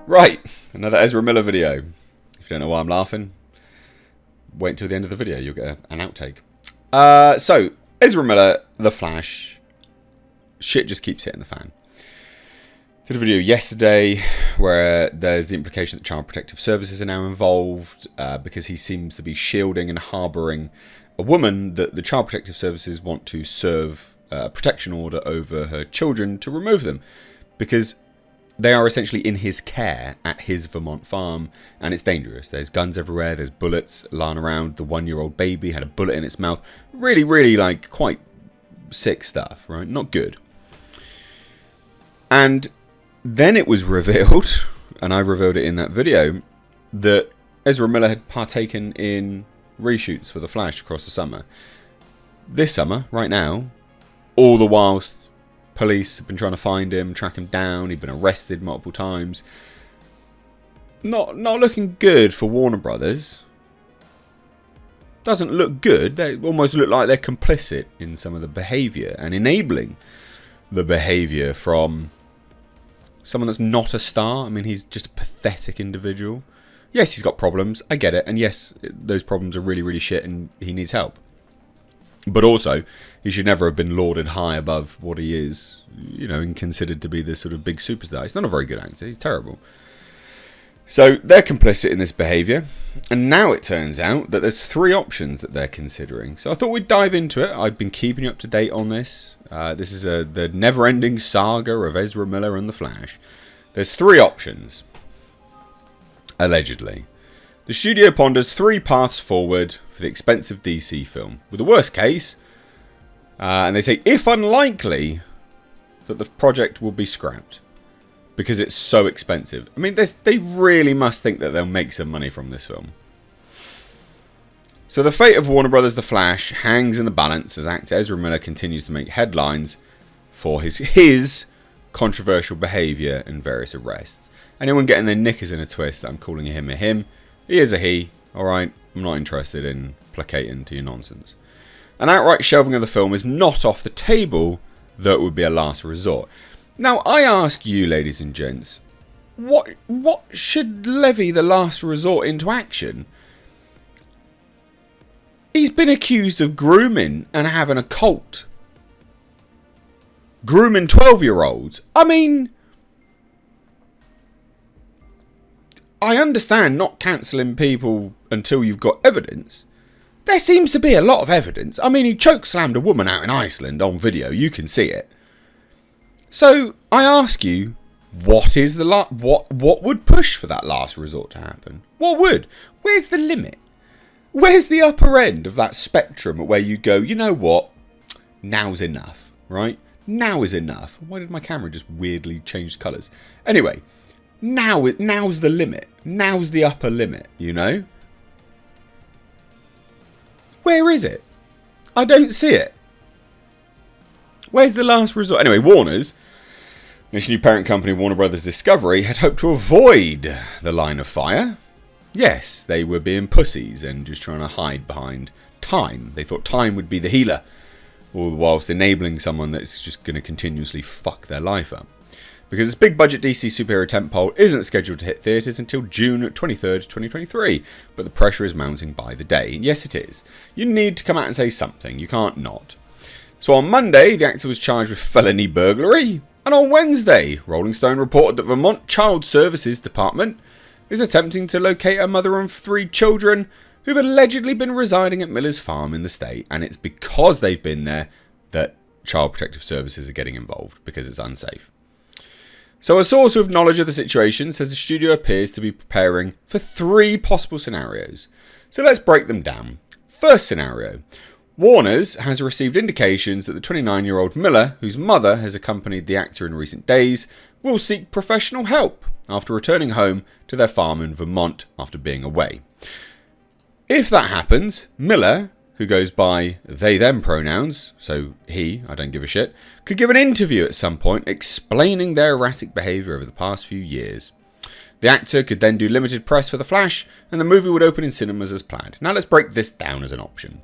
Right, another Ezra Miller video. If you don't know why I'm laughing, wait until the end of the video, you'll get an outtake. So, Ezra Miller, The Flash, shit just keeps hitting the fan. Did a video yesterday where there's the implication that Child Protective Services are now involved because he seems to be shielding and harbouring a woman that the Child Protective Services want to serve a protection order over her children to remove them because they are essentially in his care at his Vermont farm, and it's dangerous. There's guns everywhere, there's bullets lying around. The 1-year-old baby had a bullet in its mouth. Really, really, like, quite sick stuff, right? Not good. And then it was revealed, and I revealed it in that video, that Ezra Miller had partaken in reshoots for The Flash across the summer. This summer, right now, all the whilst police have been trying to find him, track him down. He'd been arrested multiple times. Not looking good for Warner Brothers. Doesn't look good. They almost look like they're complicit in some of the behaviour and enabling the behaviour from someone that's not a star. I mean, he's just a pathetic individual. Yes, he's got problems. I get it. And yes, those problems are really, really shit and he needs help. But also, he should never have been lauded high above what he is, you know, and considered to be this sort of big superstar. He's not a very good actor. He's terrible. So they're complicit in this behaviour. And now it turns out that there's 3 options that they're considering. So I thought we'd dive into it. I've been keeping you up to date on this. This is the never-ending saga of Ezra Miller and The Flash. There's 3 options, allegedly. The studio ponders 3 paths forward for the expensive DC film. With the worst case, and they say, if unlikely, that the project will be scrapped. Because it's so expensive. I mean, they really must think that they'll make some money from this film. So the fate of Warner Brothers' The Flash hangs in the balance as actor Ezra Miller continues to make headlines for his controversial behaviour and various arrests. Anyone getting their knickers in a twist that I'm calling him a him, he is a he, alright? I'm not interested in placating to your nonsense. An outright shelving of the film is not off the table, though it would be a last resort. Now, I ask you, ladies and gents, what should levy the last resort into action? He's been accused of grooming and having a cult. Grooming 12-year-olds. I mean, I understand not cancelling people until you've got evidence. There seems to be a lot of evidence. I mean, he chokeslammed a woman out in Iceland on video. You can see it. So I ask you, what is the what would push for that last resort to happen? What would? Where's the limit? Where's the upper end of that spectrum where you go, you know what? Now's enough, right? Now is enough. Why did my camera just weirdly change colours? Anyway. Now's the limit. Now's the upper limit, you know? Where is it? I don't see it. Where's the last resort? Anyway, Warner's, this new parent company, Warner Brothers Discovery, had hoped to avoid the line of fire. Yes, they were being pussies and just trying to hide behind time. They thought time would be the healer, all the whilst enabling someone that's just going to continuously fuck their life up. Because this big budget DC superhero tentpole isn't scheduled to hit theatres until June 23rd, 2023, but the pressure is mounting by the day. And yes, it is. You need to come out and say something. You can't not. So on Monday, the actor was charged with felony burglary. And on Wednesday, Rolling Stone reported that Vermont Child Services Department is attempting to locate a mother of 3 children who've allegedly been residing at Miller's farm in the state. And it's because they've been there that Child Protective Services are getting involved, because it's unsafe. So a source with knowledge of the situation says the studio appears to be preparing for 3 possible scenarios. So let's break them down. First scenario. Warner's has received indications that the 29-year-old Miller, whose mother has accompanied the actor in recent days, will seek professional help after returning home to their farm in Vermont after being away. If that happens, Miller, who goes by they-them pronouns, so he, I don't give a shit, could give an interview at some point explaining their erratic behaviour over the past few years. The actor could then do limited press for The Flash, and the movie would open in cinemas as planned. Now let's break this down as an option.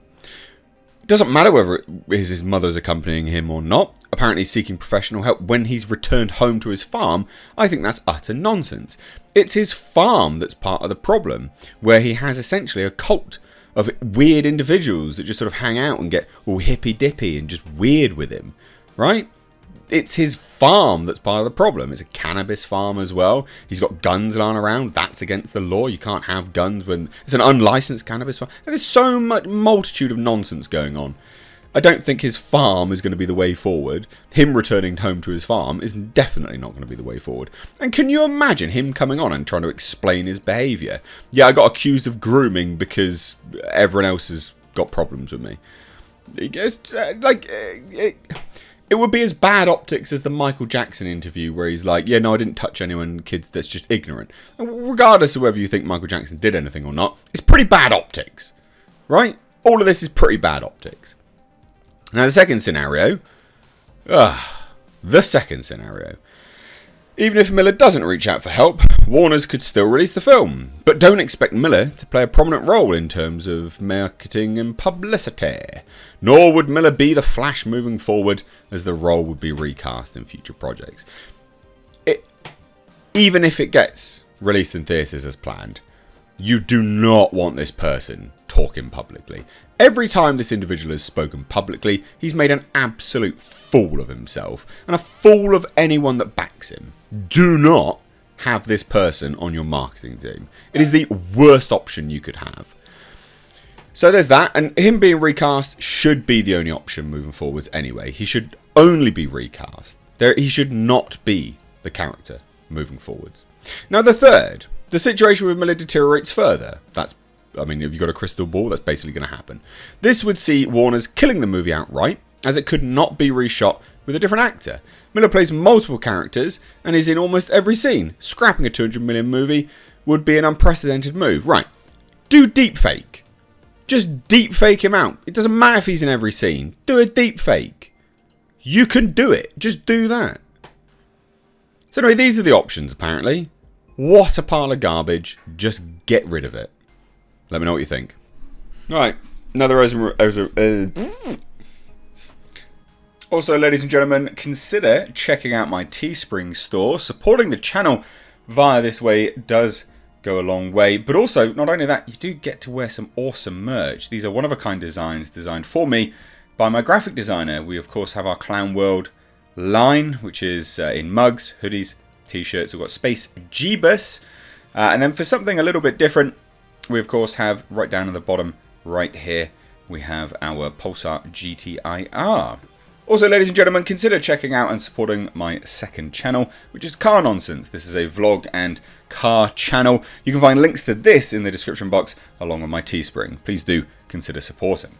Doesn't matter whether it is his mother's accompanying him or not, apparently seeking professional help when he's returned home to his farm. I think that's utter nonsense. It's his farm that's part of the problem, where he has essentially a cult of weird individuals that just sort of hang out and get all hippy-dippy and just weird with him, right? It's his farm that's part of the problem. It's a cannabis farm as well. He's got guns lying around. That's against the law. You can't have guns when it's an unlicensed cannabis farm. And there's so much multitude of nonsense going on. I don't think his farm is going to be the way forward. Him returning home to his farm is definitely not going to be the way forward. And can you imagine him coming on and trying to explain his behaviour? Yeah, I got accused of grooming because everyone else has got problems with me. It would be as bad optics as the Michael Jackson interview where he's like, yeah, no, I didn't touch anyone, kids, that's just ignorant. And regardless of whether you think Michael Jackson did anything or not, it's pretty bad optics, right? All of this is pretty bad optics. Now, the second scenario. Even if Miller doesn't reach out for help, Warner's could still release the film. But don't expect Miller to play a prominent role in terms of marketing and publicity. Nor would Miller be the Flash moving forward, as the role would be recast in future projects. Even if it gets released in theatres as planned, you do not want this person talking publicly. Every time this individual has spoken publicly, he's made an absolute fool of himself and a fool of anyone that backs him. Do not have this person on your marketing team. It is the worst option you could have. So there's that, and him being recast should be the only option moving forwards anyway. He should only be recast. He should not be the character moving forwards. Now the third, the situation with Miller deteriorates further. If you've got a crystal ball, that's basically going to happen. This would see Warner's killing the movie outright, as it could not be reshot with a different actor. Miller plays multiple characters and is in almost every scene. Scrapping a $200 million movie would be an unprecedented move. Right, do deepfake. Just deepfake him out. It doesn't matter if he's in every scene. Do a deepfake. You can do it. Just do that. So anyway, these are the options apparently. What a pile of garbage. Just get rid of it. Let me know what you think. Alright, another Ezra. Also, ladies and gentlemen, consider checking out my Teespring store. Supporting the channel via this way does go a long way. But also, not only that, you do get to wear some awesome merch. These are one-of-a-kind designs designed for me by my graphic designer. We, of course, have our Clown World line, which is in mugs, hoodies, t-shirts. We've got Space Jeebus. And then for something a little bit different, we, of course, have right down at the bottom right here, we have our Pulsar GTIR. Also, ladies and gentlemen, consider checking out and supporting my second channel, which is Car Nonsense. This is a vlog and car channel. You can find links to this in the description box, along with my Teespring. Please do consider supporting.